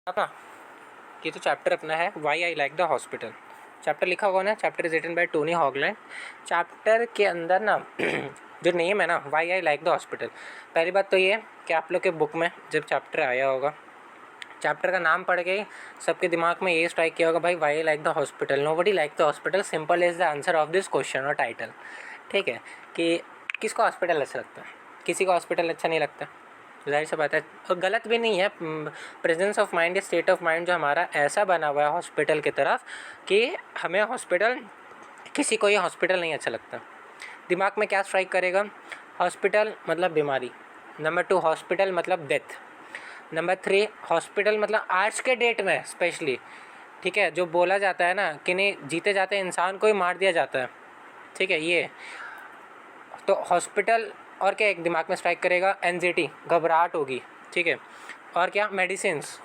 अपना ये तो चैप्टर अपना है why I like the hospital. Chapter लिखा हुआ ना, chapter is written by Tony Hoagland. Chapter के अंदर ना जो नेम है ना why I like the hospital, पहली बात तो ये कि आप लोग के बुक में जब चैप्टर आया होगा, चैप्टर का नाम पढ़ के ही सबके दिमाग में ये स्ट्राइक किया होगा, भाई why I like the hospital, nobody like the hospital, simple is the answer of this question और टाइटल। ठीक है कि किसको हॉस्पिटल अच्छा लगता है, किसी को हॉस्पिटल अच्छा नहीं लगता, ज़ाहिर सी बात है। और गलत भी नहीं है, प्रेजेंस ऑफ माइंड या स्टेट ऑफ माइंड जो हमारा ऐसा बना हुआ है हॉस्पिटल की तरफ कि हमें हॉस्पिटल, किसी को ये हॉस्पिटल नहीं अच्छा लगता। दिमाग में क्या स्ट्राइक करेगा, हॉस्पिटल मतलब बीमारी, नंबर 2 हॉस्पिटल मतलब डेथ, नंबर 3 हॉस्पिटल मतलब आज के डेट में स्पेशली, ठीक है, जो बोला जाता है ना कि नहीं जीते जाते इंसान को ही मार दिया जाता है, ठीक है, ये तो हॉस्पिटल। और क्या एक दिमाग में स्ट्राइक करेगा, एंजाइटी, घबराहट होगी, ठीक है, और क्या मेडिसिन्स,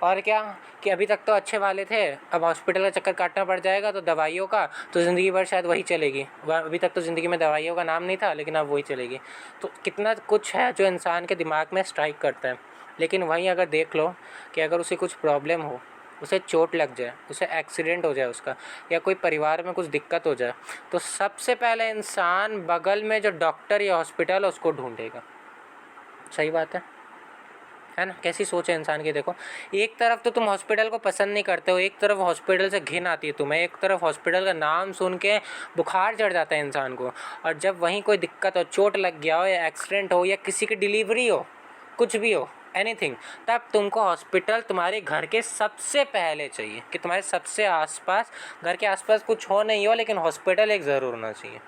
और क्या कि अभी तक तो अच्छे वाले थे, अब हॉस्पिटल का चक्कर काटना पड़ जाएगा तो दवाइयों का, तो ज़िंदगी भर शायद वही चलेगी। अभी तक तो ज़िंदगी में दवाइयों का नाम नहीं था, लेकिन अब वही चलेगी। तो कितना कुछ है जो इंसान के दिमाग में स्ट्राइक करता है। लेकिन वहीं अगर देख लो कि अगर उसे कुछ प्रॉब्लम हो, उसे चोट लग जाए, उसे एक्सीडेंट हो जाए उसका, या कोई परिवार में कुछ दिक्कत हो जाए, तो सबसे पहले इंसान बगल में जो डॉक्टर या हॉस्पिटल है उसको ढूंढेगा। सही बात है ना। कैसी सोच है इंसान की, देखो एक तरफ तो तुम हॉस्पिटल को पसंद नहीं करते हो, एक तरफ हॉस्पिटल से घिन आती है तुम्हें, एक तरफ हॉस्पिटल का नाम सुन के बुखार चढ़ जाता है इंसान को, और जब वहीं कोई दिक्कत हो, चोट लग गया हो या एक्सीडेंट हो या किसी की डिलीवरी हो, कुछ भी हो, एनीथिंग, तब तुमको हॉस्पिटल तुम्हारे घर के सबसे पहले चाहिए, कि तुम्हारे सबसे आसपास, घर के आसपास कुछ हो नहीं हो लेकिन हॉस्पिटल एक ज़रूर होना चाहिए।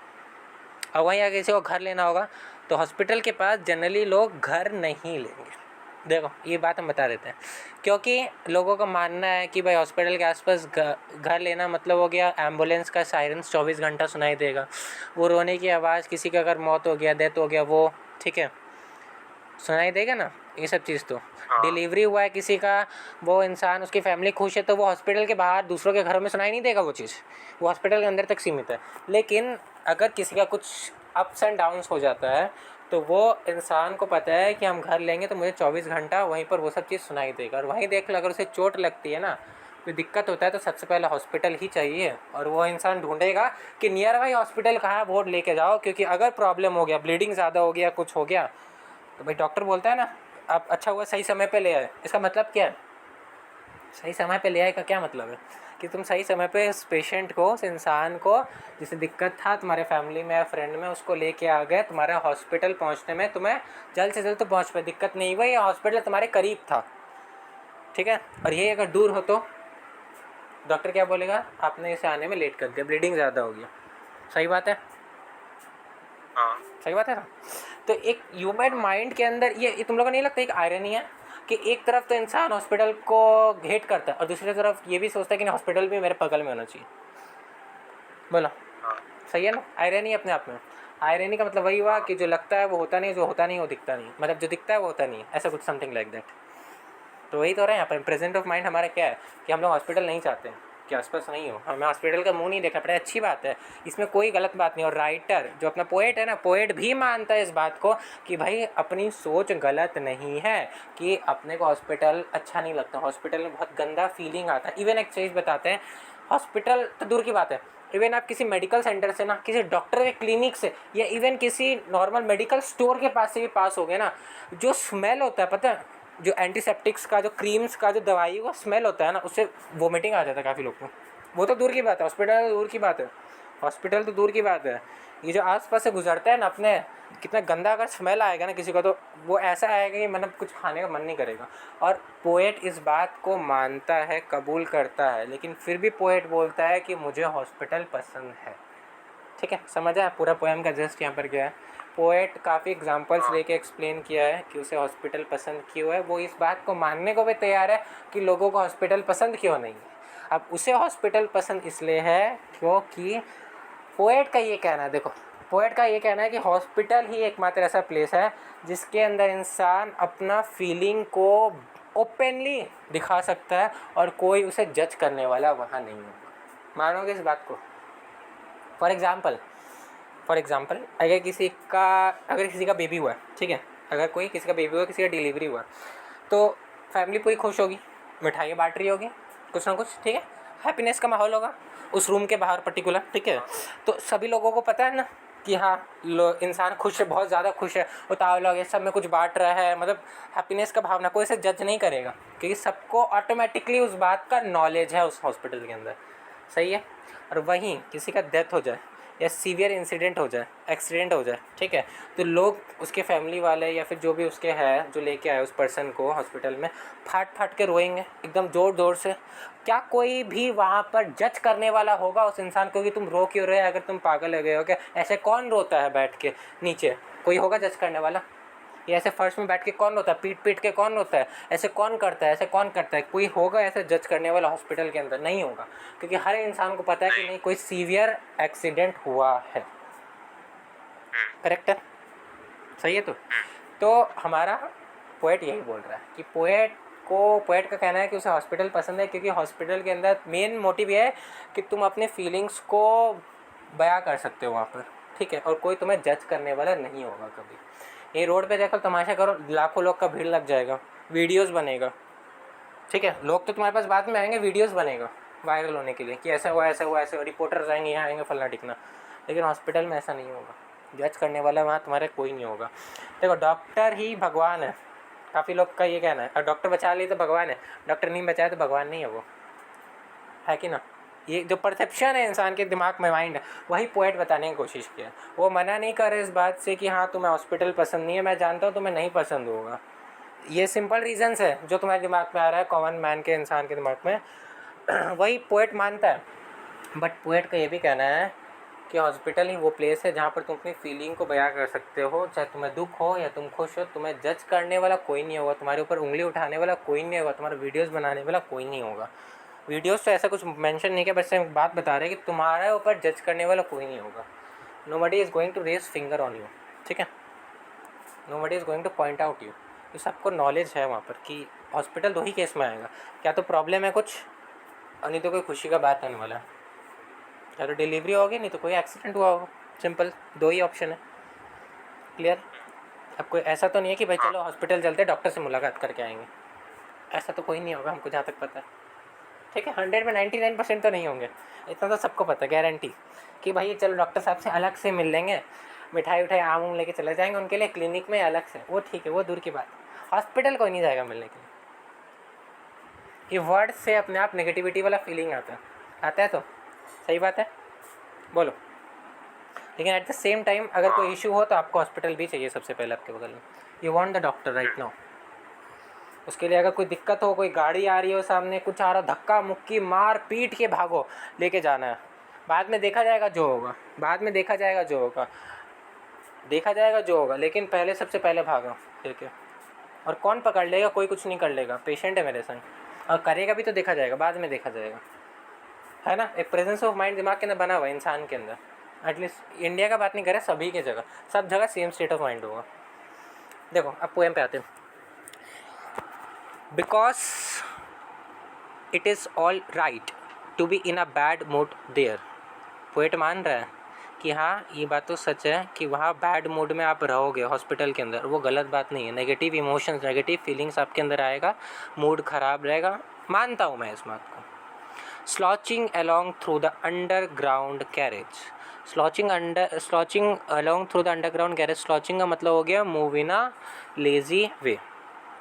और वहीं अगर किसी को घर लेना होगा तो हॉस्पिटल के पास जनरली लोग घर नहीं लेंगे। देखो ये बात हम बता देते हैं, क्योंकि लोगों का मानना है कि भाई हॉस्पिटल के आसपास घर लेना मतलब हो गया एम्बुलेंस का सायरन 24 घंटा सुनाई देगा, वो रोने की आवाज़, किसी का अगर मौत हो गया, डेथ हो गया, वो ठीक है सुनाई देगा ना, ये सब चीज़ तो डिलीवरी हुआ है किसी का, वो इंसान, उसकी फैमिली खुश है, तो वो हॉस्पिटल के बाहर दूसरों के घरों में सुनाई नहीं देगा, वो चीज़ वो हॉस्पिटल के अंदर तक सीमित है। लेकिन अगर किसी का कुछ अप्स एंड डाउन्स हो जाता है तो वो इंसान को पता है कि हम घर लेंगे तो मुझे 24 घंटा वहीं पर वो सब चीज़ सुनाई देगा। और वहीं देख लो अगर उसे चोट लगती है ना, कोई दिक्कत होता है, तो सबसे पहले हॉस्पिटल ही चाहिए, और वो इंसान ढूंढेगा कि नियर बाई हॉस्पिटल कहाँ है, वो लेके जाओ, क्योंकि अगर प्रॉब्लम हो गया, ब्लीडिंग ज़्यादा हो गया, कुछ हो गया, तो भाई डॉक्टर बोलता है ना आप अच्छा हुआ सही समय पे ले आए। इसका मतलब क्या है, सही समय पे ले आए का क्या मतलब है कि तुम सही समय पे इस पेशेंट को, उस इंसान को जिसे दिक्कत था तुम्हारे फैमिली में या फ्रेंड में, उसको लेके आ गए, तुम्हारे हॉस्पिटल पहुंचने में तुम्हें जल्द से जल्द तो पहुंच पाए, दिक्कत नहीं हुई, या हॉस्पिटल तुम्हारे करीब था, ठीक है। और यही अगर दूर हो तो डॉक्टर क्या बोलेगा, आपने इसे आने में लेट कर दिया, ब्लीडिंग ज़्यादा हो गया। सही बात है, हाँ। सही बात है ना। तो एक ह्यूमन माइंड के अंदर ये तुम लोगों को नहीं लगता एक आयरनी है कि एक तरफ तो इंसान हॉस्पिटल को हेट करता है और दूसरी तरफ ये भी सोचता है कि हॉस्पिटल भी मेरे बगल में होना चाहिए। बोलो हाँ। सही है ना, आयरनी अपने आप में। आयरनी का मतलब वही हुआ कि जो लगता है वो होता नहीं, जो होता नहीं वो दिखता नहीं, मतलब जो दिखता है वो होता नहीं है, ऐसा कुछ समथिंग लाइक दैट। तो वही तो हो रहा है यहाँ पर। प्रेजेंट ऑफ माइंड हमारा क्या है कि हम लोग हॉस्पिटल नहीं चाहते हैं कि आसपास नहीं हो, हमें हॉस्पिटल का मुंह नहीं देखना पड़े, अच्छी बात है, इसमें कोई गलत बात नहीं। और राइटर जो अपना पोएट है ना, पोएट भी मानता है इस बात को कि भाई अपनी सोच गलत नहीं है, कि अपने को हॉस्पिटल अच्छा नहीं लगता, हॉस्पिटल में बहुत गंदा फीलिंग आता है। इवन एक चीज़ बताते हैं, हॉस्पिटल तो दूर की बात है, इवन आप किसी मेडिकल सेंटर से ना, किसी डॉक्टर के क्लिनिक से, या इवन किसी नॉर्मल मेडिकल स्टोर के पास से भी पास हो गए ना, जो स्मेल होता है पता है, जो एंटीसेप्टिक्स का, जो क्रीम्स का, जो दवाइयों का स्मेल होता है ना, उससे वोमिटिंग आ जाता है काफ़ी लोग को। वो तो दूर की बात है, हॉस्पिटल तो दूर की बात है, हॉस्पिटल तो दूर की बात है, ये जो आसपास से गुजरता है ना अपने, कितना गंदा अगर स्मेल आएगा ना किसी को, तो वो ऐसा आएगा कि मतलब कुछ खाने का मन नहीं करेगा। और पोएट इस बात को मानता है, कबूल करता है, लेकिन फिर भी पोएट बोलता है कि मुझे हॉस्पिटल पसंद है। ठीक है, समझ आया पूरा पोएम का जस्ट यहाँ पर क्या है। पोएट काफ़ी एग्जांपल्स लेके एक्सप्लेन किया है कि उसे हॉस्पिटल पसंद क्यों है, वो इस बात को मानने को भी तैयार है कि लोगों को हॉस्पिटल पसंद क्यों नहीं है। अब उसे हॉस्पिटल पसंद इसलिए है क्योंकि पोएट का ये कहना है, देखो पोएट का ये कहना है कि हॉस्पिटल ही एकमात्र ऐसा प्लेस है जिसके अंदर इंसान अपना फीलिंग को ओपनली दिखा सकता है और कोई उसे जज करने वाला वहाँ नहीं होगा। मानोगे इस बात को? फॉर एग्ज़ाम्पल अगर किसी का बेबी हुआ है, ठीक है, अगर कोई किसी का बेबी हुआ, किसी का डिलीवरी हुआ, तो फैमिली पूरी खुश होगी, मिठाइयाँ बांट रही होगी, कुछ ना कुछ, ठीक है, हैप्पीनेस का माहौल होगा उस रूम के बाहर पर्टिकुलर, ठीक है। तो सभी लोगों को पता है ना कि हाँ इंसान खुश है, बहुत ज़्यादा खुश है, उतावला हो गया, सब में कुछ बांट रहा है, मतलब हैप्पीनेस का भावना, कोई इसे जज नहीं करेगा क्योंकि सबको ऑटोमेटिकली उस बात का नॉलेज है उस हॉस्पिटल के अंदर, सही है। और वहीं किसी का डेथ हो जाए या सीवियर इंसिडेंट हो जाए, एक्सीडेंट हो जाए, ठीक है, तो लोग उसके फैमिली वाले या फिर जो भी उसके है जो लेके आए उस पर्सन को हॉस्पिटल में, फाट फाट के रोएंगे एकदम ज़ोर ज़ोर से। क्या कोई भी वहाँ पर जज करने वाला होगा उस इंसान को कि तुम रो क्यों रहे, अगर तुम पागल हो गए हो क्या? ऐसे कौन रोता है बैठ के नीचे? कोई होगा जज करने वाला? ये ऐसे फर्श में बैठ के कौन रोता है, पीट पीट के कौन रोता है, ऐसे कौन करता है, ऐसे कौन करता है? कोई होगा ऐसे जज करने वाला हॉस्पिटल के अंदर? नहीं होगा, क्योंकि हर इंसान को पता है कि नहीं कोई सीवियर एक्सीडेंट हुआ है, करेक्ट है, सही है। तो हमारा पोएट यही बोल रहा है कि पोएट का कहना है कि उसे हॉस्पिटल पसंद है क्योंकि हॉस्पिटल के अंदर मेन मोटिव ये है कि तुम अपने फीलिंग्स को बयां कर सकते हो वहाँ पर, ठीक है, और कोई तुम्हें जज करने वाला नहीं होगा कभी। ये रोड पे देखो, तमाशा करो, लाखों लोग का भीड़ लग जाएगा, वीडियोस बनेगा, ठीक है, लोग तो तुम्हारे पास बाद में आएंगे, वीडियोस बनेगा वायरल होने के लिए कि ऐसा हुआ ऐसा हुआ ऐसा, रिपोर्टर्स आएंगे, यहाँ आएंगे, फलना टिकना। लेकिन हॉस्पिटल में ऐसा नहीं होगा, जज करने वाला वहाँ तुम्हारे कोई नहीं होगा। देखो डॉक्टर ही भगवान है, काफ़ी लोग का ये कहना है, और डॉक्टर बचा लिए तो भगवान है, डॉक्टर नहीं बचाए तो भगवान नहीं है वो, है कि ना। ये जो परसेप्शन है इंसान के दिमाग में, माइंड, वही पोएट बताने की कोशिश किया। वो मना नहीं कर रहे इस बात से कि हाँ तुम्हें हॉस्पिटल पसंद नहीं है, मैं जानता हूँ तुम्हें नहीं पसंद होगा, ये सिंपल रीजंस है जो तुम्हारे दिमाग में आ रहा है, कॉमन मैन के, इंसान के दिमाग में, वही पोएट मानता है। बट पोएट का ये भी कहना है कि हॉस्पिटल ही वो प्लेस है जहाँ पर तुम अपनी फीलिंग को बयां कर सकते हो, चाहे तुम्हें दुख हो या तुम खुश हो, तुम्हें जज करने वाला कोई नहीं होगा, तुम्हारे ऊपर उंगली उठाने वाला कोई नहीं होगा, तुम्हारा वीडियोस बनाने वाला कोई नहीं होगा। वीडियोस तो ऐसा कुछ मेंशन नहीं किया, बस एक बात बता रहे हैं कि तुम्हारे ऊपर जज करने वाला कोई नहीं होगा। Nobody is going to raise finger on you, ठीक है, nobody is going to point out you. ये सबको नॉलेज है वहाँ पर कि हॉस्पिटल दो ही केस में आएगा, क्या तो प्रॉब्लम है कुछ, और नहीं तो कोई खुशी का बात आने वाला है, या तो डिलीवरी होगी, नहीं तो कोई एक्सीडेंट हुआ होगा, सिंपल, दो ही ऑप्शन है, क्लियर। अब कोई ऐसा तो नहीं है कि भाई चलो हॉस्पिटल चलते डॉक्टर से मुलाकात करके आएंगे, ऐसा तो कोई नहीं होगा हमको जहाँ तक पता है, ठीक है। 100 में 99% तो नहीं होंगे, इतना तो सबको पता है, गारंटी, कि भाई चलो डॉक्टर साहब से अलग से मिल लेंगे, मिठाई उठाई आम उम लेके चले जाएंगे उनके लिए क्लिनिक में अलग से, वो ठीक है, वो दूर की बात। हॉस्पिटल कोई नहीं जाएगा मिलने के लिए, ये वर्ड से अपने आप नेगेटिविटी वाला फीलिंग आता है तो सही बात है, बोलो। लेकिन एट द सेम टाइम अगर कोई इशू हो तो आपको हॉस्पिटल भी चाहिए सबसे पहले आपके बगल में, you want the doctor right now. उसके लिए अगर कोई दिक्कत हो, कोई गाड़ी आ रही हो सामने, कुछ आ रहा, धक्का मुक्की मार पीट के भागो, लेके जाना है, बाद में देखा जाएगा जो होगा, बाद में देखा जाएगा जो होगा, देखा जाएगा जो होगा, लेकिन पहले सबसे पहले भागो लेके। और कौन पकड़ लेगा? कोई कुछ नहीं कर लेगा, पेशेंट है मेरे संग, और करेगा भी तो देखा जाएगा, बाद में देखा जाएगा, है ना। एक प्रेजेंस ऑफ माइंड दिमाग के अंदर बना हुआ है इंसान के अंदर, एटलीस्ट इंडिया का बात नहीं करे, सभी के जगह, सब जगह सेम स्टेट ऑफ माइंड होगा। देखो अब पोएम पे आते हैं। Because it is all right to be in a bad mood there. Poet मान रहा है कि हाँ ये बात तो सच है कि वहाँ बैड मूड में आप रहोगे हॉस्पिटल के अंदर, वो गलत बात नहीं है। नेगेटिव इमोशंस, नेगेटिव फीलिंग्स आपके अंदर आएगा, मूड ख़राब रहेगा, मानता हूँ मैं इस बात को। Slouching along through the underground carriage, slouching along through the underground carriage, slouching का मतलब हो गया मूव इन अ लेज़ी वे,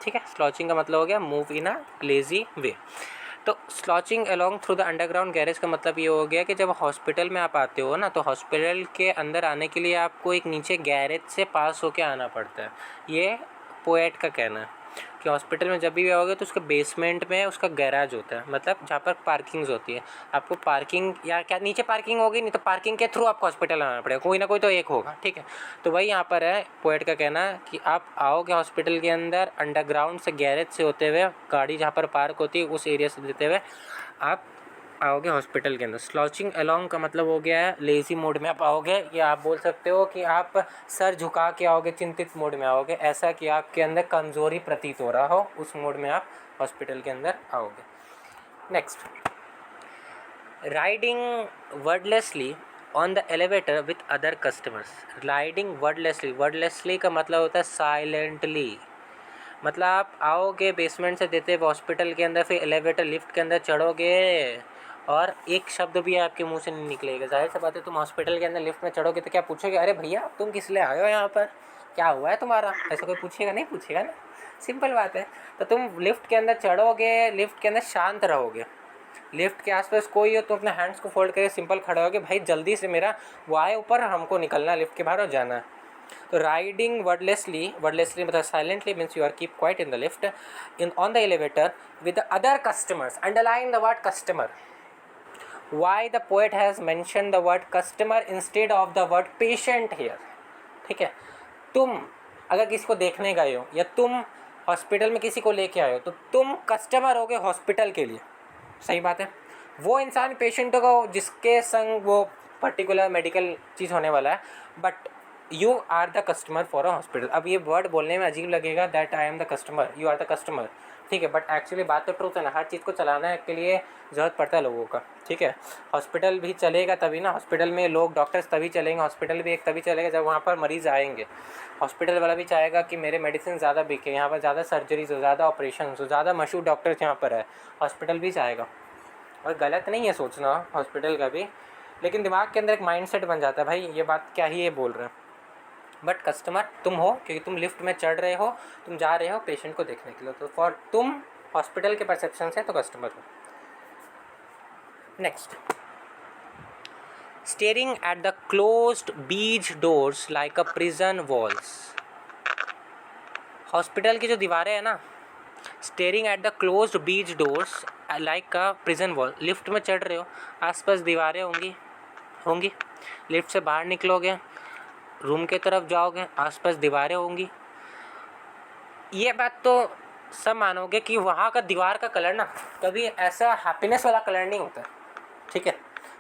ठीक है। स्लॉचिंग का मतलब हो गया move in a lazy way. तो slouching along through the underground garage का मतलब ये हो गया कि जब हॉस्पिटल में आप आते हो ना, तो हॉस्पिटल के अंदर आने के लिए आपको एक नीचे गैरेज से पास होके आना पड़ता है। ये पोएट का कहना है कि हॉस्पिटल में जब भी आओगे तो उसके बेसमेंट में उसका गैराज होता है, मतलब जहाँ पर पार्किंग्स होती है। आपको पार्किंग या क्या नीचे पार्किंग होगी, नहीं तो पार्किंग के थ्रू आपको हॉस्पिटल आना पड़ेगा, कोई ना कोई तो एक होगा, ठीक है। तो वही यहाँ पर है पोएट का कहना कि आप आओगे हॉस्पिटल के अंदर अंडरग्राउंड से, गैरेज से होते हुए, गाड़ी जहाँ पर पार्क होती है उस एरिया से देते हुए आप आओगे हॉस्पिटल के अंदर। स्लॉचिंग अलोंग का मतलब हो गया है लेज़ी मोड में आप आओगे, या आप बोल सकते हो कि आप सर झुका के आओगे, चिंतित मोड में आओगे, ऐसा कि आपके अंदर कमज़ोरी प्रतीत हो रहा हो, उस मोड में आप हॉस्पिटल के अंदर आओगे। Next, riding wordlessly on the elevator with other customers. Riding wordlessly, wordlessly का मतलब होता है साइलेंटली, मतलब आप आओगे बेसमेंट से देते हुए हॉस्पिटल के अंदर, फिर एलिवेटर लिफ्ट के अंदर चढ़ोगे और एक शब्द भी आपके मुंह से नहीं निकलेगा। जाहिर सी बात है, तुम हॉस्पिटल के अंदर लिफ्ट में चढ़ोगे तो क्या पूछोगे, अरे भैया तुम किस लिए आए हो यहाँ पर, क्या हुआ है तुम्हारा, ऐसा कोई पूछेगा? नहीं पूछेगा ना, सिंपल बात है। तो तुम लिफ्ट के अंदर चढ़ोगे, लिफ्ट के अंदर शांत रहोगे, लिफ्ट के आसपास कोई हो तो अपने हैंड्स को फोल्ड करके सिंपल खड़े होगे, भाई जल्दी से मेरा वो आए ऊपर, हमको निकलना है लिफ्ट के बाहर और जाना है। तो राइडिंग वर्डलेसली, वर्डलेसली मतलब silently means you are keep quiet in the lift in on the elevator with the other customers, underline the word customer. Why the poet has mention the word customer instead of the word patient here. ठीक है, तुम अगर किसी को देखने गए हो या तुम हॉस्पिटल में किसी को लेके आए हो तो तुम कस्टमर हो गए हॉस्पिटल के लिए, सही बात है। वो इंसान पेशेंट होगा जिसके संग वो पर्टिकुलर मेडिकल चीज़ होने वाला है, but you are the customer for a hospital. अब ये वर्ड बोलने में अजीब लगेगा, that I am the customer, you are the customer, ठीक है, बट एक्चुअली बात तो ट्रूथ है ना, हर चीज़ को चलाने के लिए ज़रूरत पड़ता है लोगों का। ठीक है, हॉस्पिटल भी चलेगा तभी ना, हॉस्पिटल में लोग डॉक्टर्स तभी चलेंगे, हॉस्पिटल भी एक तभी चलेगा जब वहाँ पर मरीज़ आएंगे। हॉस्पिटल वाला भी चाहेगा कि मेरे मेडिसिन ज़्यादा बिके, यहाँ पर ज़्यादा सर्जरीज हो, ज़्यादा ऑपरेशन हो, ज़्यादा मशहूर डॉक्टर्स यहाँ पर है, हॉस्पिटल भी चाहेगा। और गलत नहीं है सोचना हॉस्पिटल का भी, लेकिन दिमाग के अंदर एक माइंडसेट बन जाता है, भाई ये बात क्या ही ये बोल रहे हैं। बट कस्टमर तुम हो क्योंकि तुम लिफ्ट में चढ़ रहे हो, तुम जा रहे हो पेशेंट को देखने के लिए, तो फॉर तुम हॉस्पिटल के परसेप्शन से तो कस्टमर हो। Next, staring at the closed beach doors like a prison walls. Hospital की जो दीवारें हैं ना, staring at the closed beach doors like a prison wall. Lift में चढ़ रहे हो, आसपास दीवारें होंगी, लिफ्ट से बाहर निकलोगे, रूम के तरफ जाओगे, आसपास दीवारें होंगी। ये बात तो सब मानोगे कि वहाँ का दीवार का कलर ना कभी ऐसा हैप्पीनेस वाला कलर नहीं होता, ठीक है,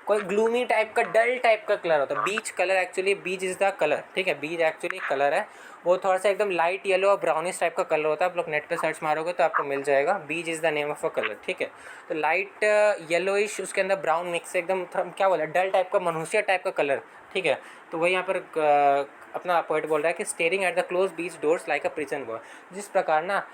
कोई ग्लूमी टाइप का, डल टाइप का कलर होता है। Beach colour actually, beach is the colour, ठीक है, बीच एक्चुअली कलर है, वो थोड़ा सा एकदम लाइट येलो और ब्राउनिश टाइप का कलर होता है। आप लोग नेट पे सर्च मारोगे तो आपको मिल जाएगा, बीच is the name of a colour, ठीक है। तो लाइट येलोइश, उसके अंदर ब्राउन मिक्स, एकदम क्या बोला, डल टाइप का, मनुष्य टाइप का कलर, ठीक है। तो वही यहाँ पर अपना पोएट बोल रहा है कि staring at the close beach doors like a prison wall. जिस प्रकार ना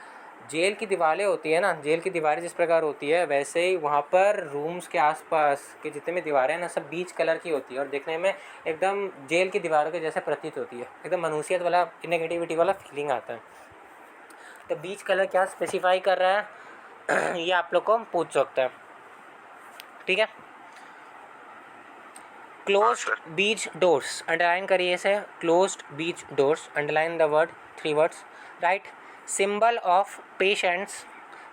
जेल की दीवारें होती है ना, जेल की दीवारें जिस प्रकार होती है, वैसे ही वहाँ पर रूम्स के आसपास के जितने भी दीवारें हैं ना, सब बीच कलर की होती है और देखने में एकदम जेल की दीवारों के जैसे प्रतीत होती है, एकदम मनुष्यत वाला, नेगेटिविटी वाला फीलिंग आता है। तो बीच कलर क्या स्पेसिफाई कर रहा है ये आप लोग को पूछ सकता है, ठीक है। क्लोज्ड बीच डोर्स, अंडरलाइन करिए इसे, closed beach doors, underline the word, 3 words, right. Symbol of patients,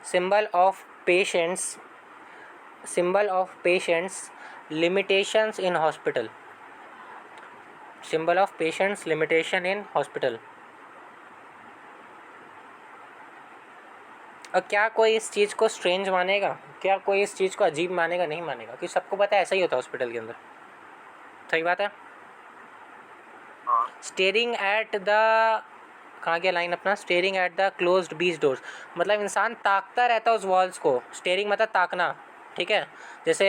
symbol of patients, symbol of patients limitations in hospital, symbol of patients limitation in hospital. और क्या कोई इस चीज़ को स्ट्रेंज मानेगा, क्या कोई इस चीज़ को अजीब मानेगा? नहीं मानेगा, क्योंकि सबको पता है ऐसा ही होता है हॉस्पिटल के अंदर, सही बात है। स्टेयरिंग एट द, कहाँ गया लाइन अपना, staring at the closed beach doors, मतलब इंसान ताकता रहता है उस वॉल्स को। स्टेयरिंग मतलब ताकना, ठीक है, जैसे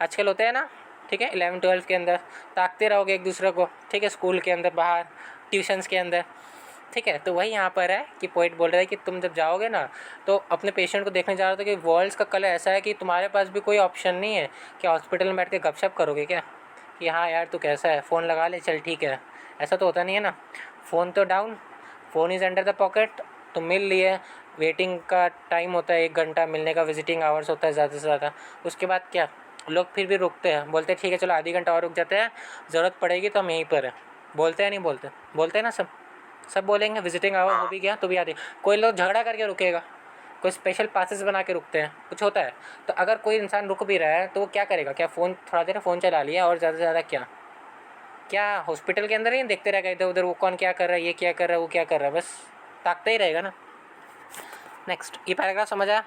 आजकल होते हैं ना, ठीक है, 11-12 के अंदर ताकते रहोगे एक दूसरे को, ठीक है, स्कूल के अंदर, बाहर, ट्यूशन्स के अंदर, ठीक है। तो वही यहाँ पर है कि पोइट बोल रहा है कि तुम जब जाओगे ना तो अपने पेशेंट को देखने जा रहे हो कि वॉल्स का कलर ऐसा है कि तुम्हारे पास भी कोई ऑप्शन नहीं है कि हॉस्पिटल में बैठ के गपशप करोगे क्या, कि हाँ यार तू कैसा है, फ़ोन लगा ले, चल ठीक है, ऐसा तो होता नहीं है ना। फ़ोन तो down, phone is under the pocket, तो मिल लिए, वेटिंग का टाइम होता है 1 घंटा, मिलने का विजिटिंग आवर्स होता है ज़्यादा से ज़्यादा। उसके बाद क्या, लोग फिर भी रुकते हैं, बोलते हैं ठीक है चलो आधी घंटा और रुक जाते हैं, ज़रूरत पड़ेगी तो हम यहीं पर हैं, बोलते हैं नहीं बोलते, बोलते हैं ना, सब बोलेंगे। विजिटिंग आवर हो भी गया तो भी आते, कोई लोग झगड़ा करके रुकेगा, कोई स्पेशल पासेस बना के रुकते हैं, कुछ होता है। तो अगर कोई इंसान रुक भी रहा है तो वो क्या करेगा, क्या फ़ोन, थोड़ा देर फ़ोन चला लिया और ज़्यादा से ज़्यादा क्या हॉस्पिटल के अंदर ही देखते रहेगा इधर उधर, वो कौन क्या कर रहा है, ये क्या कर रहा है, वो क्या कर रहा है, बस ताकता ही रहेगा ना। नेक्स्ट, ये पैराग्राफ समझ आया।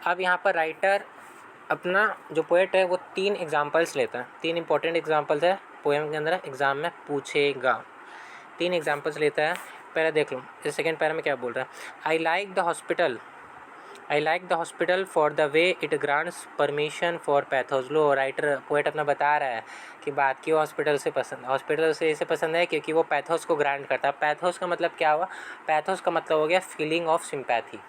अब यहाँ पर राइटर अपना जो पोएट है वो 3 एग्जाम्पल्स लेता है, 3 इंपॉर्टेंट एग्जाम्पल्स है पोएम के अंदर, एग्ज़ाम में पूछेगा। 3 एग्जाम्पल्स लेता है, पहले देख लो, इस सेकेंड पैरा में क्या बोल रहा है। आई like the hospital I like the hospital for the way it grants permission for pathos. Low writer poet अपना बता रहा है कि बात क्यों हॉस्पिटल से इसे पसंद है क्योंकि वो पैथोस को ग्रांट करता है। पैथोस का मतलब क्या हुआ? पैथोस का मतलब हो गया फीलिंग ऑफ सिंपैथी।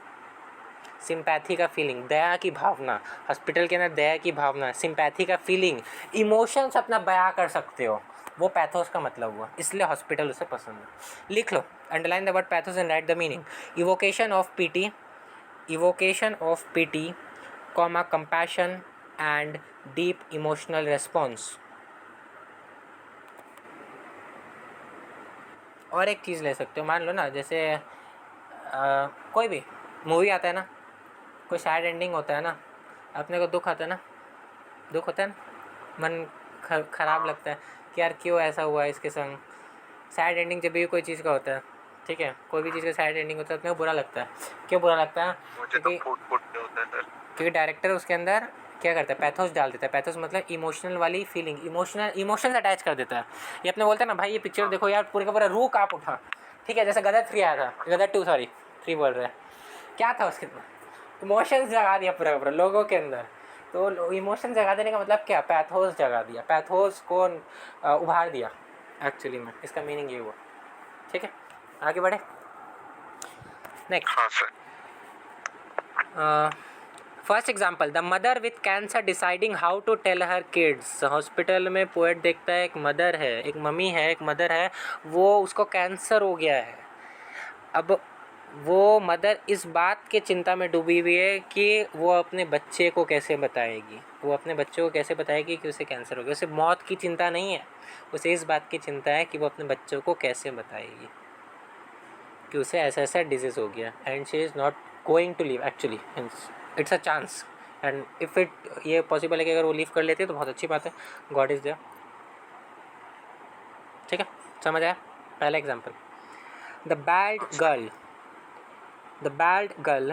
सिंपैथी का फीलिंग, दया की भावना। हॉस्पिटल के अंदर दया की भावना, सिंपैथी का फीलिंग, इमोशंस अपना बयां कर सकते हो, वो पैथोस का मतलब हुआ, इसलिए हॉस्पिटल उसे पसंद है। लिख लो, underline the word pathos and write the meaning. Evocation of pity comma compassion and deep emotional response. और एक चीज़ ले सकते हो, मान लो ना जैसे कोई भी मूवी आता है ना, कोई सैड एंडिंग होता है ना, अपने को दुख आता है ना, दुख होता है ना, मन खराब लगता है कि यार क्यों ऐसा हुआ इसके संग। सैड एंडिंग जब भी कोई चीज़ का होता है, ठीक है, कोई भी चीज़ का सैड एंडिंग होता है, अपने को बुरा लगता है। क्यों बुरा लगता है? मुझे तो फूट फूट के होता है सर। क्योंकि डायरेक्टर उसके अंदर क्या करता है, पैथोस डाल देता है। पैथोस मतलब इमोशनल वाली फीलिंग, इमोशंस अटैच कर देता है। ये अपने बोलते हैं ना भाई ये पिक्चर देखो यार, पूरे का पूरा रूह काँप उठा, ठीक है। जैसे गदर 3 आया था, गदर 2 सॉरी 3 बोल रहे हैं, क्या था उसके अंदर? इमोशंस जगा दिया पूरा पूरा लोगों के अंदर। तो इमोशन जगा देने का मतलब क्या? पैथोस जगा दिया, पैथोस को उभार दिया एक्चुअली में, इसका मीनिंग ये हुआ। ठीक है, आगे बढ़े। नेक्स्ट, हाँ sir. First example, the mother with cancer deciding how to tell her kids. Hospital में पोएट देखता है एक मदर है, एक मम्मी है, एक मदर है, वो उसको कैंसर हो गया है। अब वो मदर इस बात के चिंता में डूबी हुई है कि वो अपने बच्चे को कैसे बताएगी, वो अपने बच्चे को कैसे बताएगी कि उसे कैंसर हो गया। उसे मौत की चिंता नहीं है, उसे इस बात की चिंता है कि वो अपने बच्चों को कैसे बताएगी कि उसे ऐसा ऐसा डिजीज़ हो गया and she is not going to live actually, it's a chance and if it ये पॉसिबल है कि अगर वो लीव कर लेती है तो बहुत अच्छी बात है, गॉड इज़ देयर। ठीक है, समझ आया? पहला example, the bad girl, the bald girl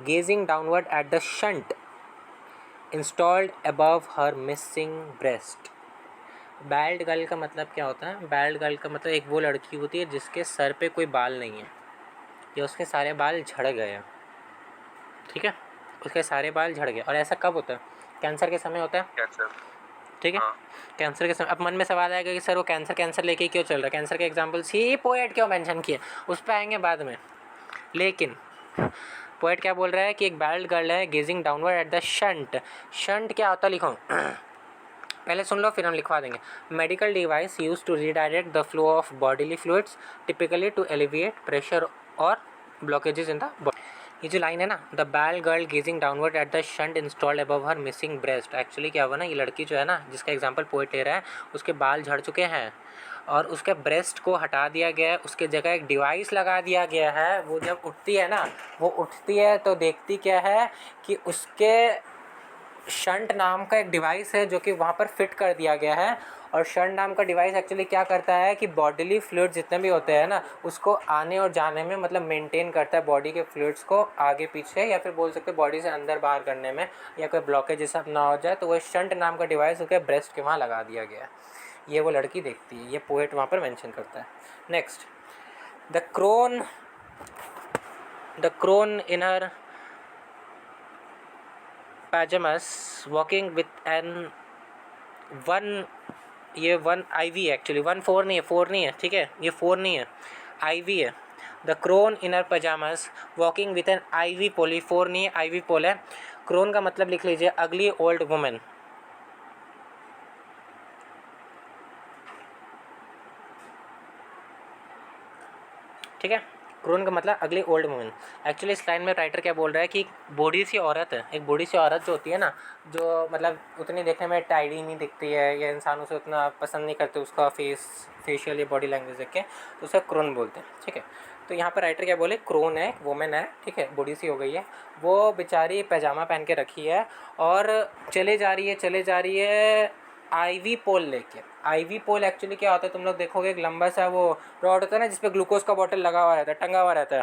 gazing downward at the shunt installed above her missing breast। Bald girl का मतलब क्या होता है? बैल्ड गर्ल का मतलब एक वो लड़की होती है जिसके सर पे कोई बाल नहीं है या उसके सारे बाल झड़ गए हैं। ठीक है, उसके सारे बाल झड़ गए। और ऐसा कब होता है? कैंसर के समय होता है। कैंसर। ठीक है, कैंसर के समय। अब मन में सवाल आएगा कि सर वो कैंसर लेके क्यों चल रहा है, कैंसर के एग्जाम्पल्स ही पोएट क्यों मेंशन किए, उस पर आएंगे बाद में। लेकिन पोएट क्या बोल रहा है कि एक बैल्ड गर्ल है gazing downward at the shunt. Shunt क्या होता है लिखो पहले सुन लो फिर हम लिखवा देंगे। Medical device use to redirect the flow of bodily fluids typically to alleviate pressure और ब्लॉकेजेस इन द बॉडी। ये जो लाइन है ना, the bald girl gazing downward at the shunt installed above her missing breast, actually क्या हुआ ना, ये लड़की जो है ना जिसका एग्जाम्पल पोएट ले रहा है, उसके बाल झड़ चुके हैं और उसके ब्रेस्ट को हटा दिया गया है, उसके जगह एक डिवाइस लगा दिया गया है। वो जब उठती है ना, वो उठती है तो देखती क्या है कि उसके शंट नाम का एक डिवाइस है जो कि वहाँ पर फिट कर दिया गया है। और शंट नाम का डिवाइस एक्चुअली क्या करता है कि बॉडीली फ्लूइड जितने भी होते हैं ना उसको आने और जाने में मतलब मेंटेन करता है, बॉडी के फ्लूइड्स को आगे पीछे या फिर बोल सकते हैं बॉडी से अंदर बाहर करने में, या कोई ब्लॉकेज जैसा ना हो जाए तो वो शंट नाम का डिवाइस उसके ब्रेस्ट के वहाँ लगा दिया गया है। ये वो लड़की देखती है, ये पोएट वहाँ पर मेंशन करता है। Next, the crone in her pajamas walking with an one IV actually 1 4 नहीं है, 4 नहीं है, ठीक है, ये 4 नहीं है, IV है। The crone in her pajamas walking with an IV pole, ये 4 नहीं है, IV पोल है। क्रोन का मतलब लिख लीजिए अगली ओल्ड वुमेन। ठीक है, क्रोन का मतलब अगली ओल्ड वुमेन। एक्चुअली इस लाइन में राइटर क्या बोल रहा है कि बूढ़ी सी औरत है, एक बूढ़ी सी औरत जो होती है ना, जो मतलब उतनी देखने में टाइडी नहीं दिखती है या इंसान उसे उतना पसंद नहीं करते उसका फेशियल या बॉडी लैंग्वेज देख के, तो उसे क्रोन बोलते हैं। ठीक है, तो यहाँ पर राइटर क्या बोले, क्रोन है, वुमेन है, ठीक है, बूढ़ी सी हो गई है, वो बेचारी पैजामा पहन के रखी है और चले जा रही है IV पोल लेके। IV पोल एक्चुअली क्या होता है, तुम लोग देखोगे एक लंबा सा वो रॉड होता है ना जिसपे ग्लूकोज का बॉटल लगा हुआ रहता है, टंगा हुआ रहता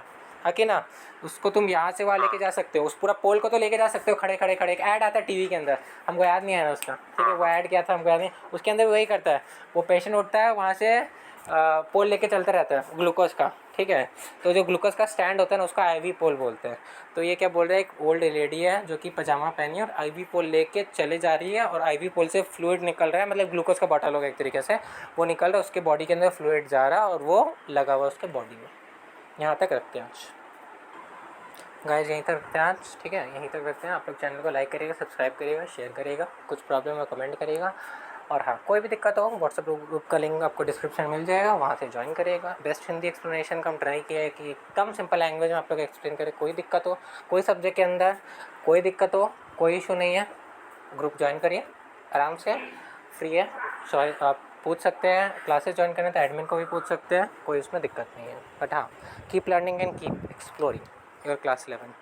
है कि ना, उसको तुम यहाँ से वहाँ लेके जा सकते हो, उस पूरा पोल को तो लेके जा सकते हो खड़े खड़े खड़े। एक ऐड आता है टीवी के अंदर, हमको याद नहीं आया उसका, ठीक है, वो ऐड क्या था हमको याद नहीं, उसके अंदर वही करता है, वो पेशेंट उठता है वहाँ से पोल लेके चलता रहता है ग्लूकोज का, ठीक है। तो जो ग्लूकोज का स्टैंड होता है ना, उसको आईवी पोल बोलते हैं। तो ये क्या बोल रहा है, एक ओल्ड लेडी है जो कि पजामा पहनी है और आईवी पोल लेके चले जा रही है, और आईवी पोल से फ्लूइड निकल रहा है, मतलब ग्लूकोज का बॉटल होगा एक तरीके से, वो निकल रहा है, उसके बॉडी के अंदर फ्लूइड जा रहा है और वो लगा हुआ उसके बॉडी में। यहाँ तक रखते हैं आज गाइस, यहीं तक रखते हैं आज, ठीक है, यहीं तक रखते हैं। आप लोग चैनल को लाइक करिएगा, सब्सक्राइब करिएगा, शेयर करिएगा, कुछ प्रॉब्लम है कमेंट करिएगा, और हाँ कोई भी दिक्कत हो व्हाट्सएप ग्रुप का लिंक आपको डिस्क्रिप्शन मिल जाएगा, वहाँ से ज्वाइन करिएगा। बेस्ट हिंदी एक्सप्लेनेशन का हम ट्राई किया है कि एकदम सिंपल लैंग्वेज में आप लोग एक्सप्लेन करें। कोई दिक्कत हो, कोई सब्जेक्ट के अंदर कोई दिक्कत हो, कोई इशू नहीं है, ग्रुप ज्वाइन करिए आराम से, फ्री है, आप पूछ सकते हैं। क्लासेस ज्वाइन करना तो एडमिन को भी पूछ सकते हैं, कोई उसमें दिक्कत नहीं है। बट हाँ, keep learning and keep exploring your class 11।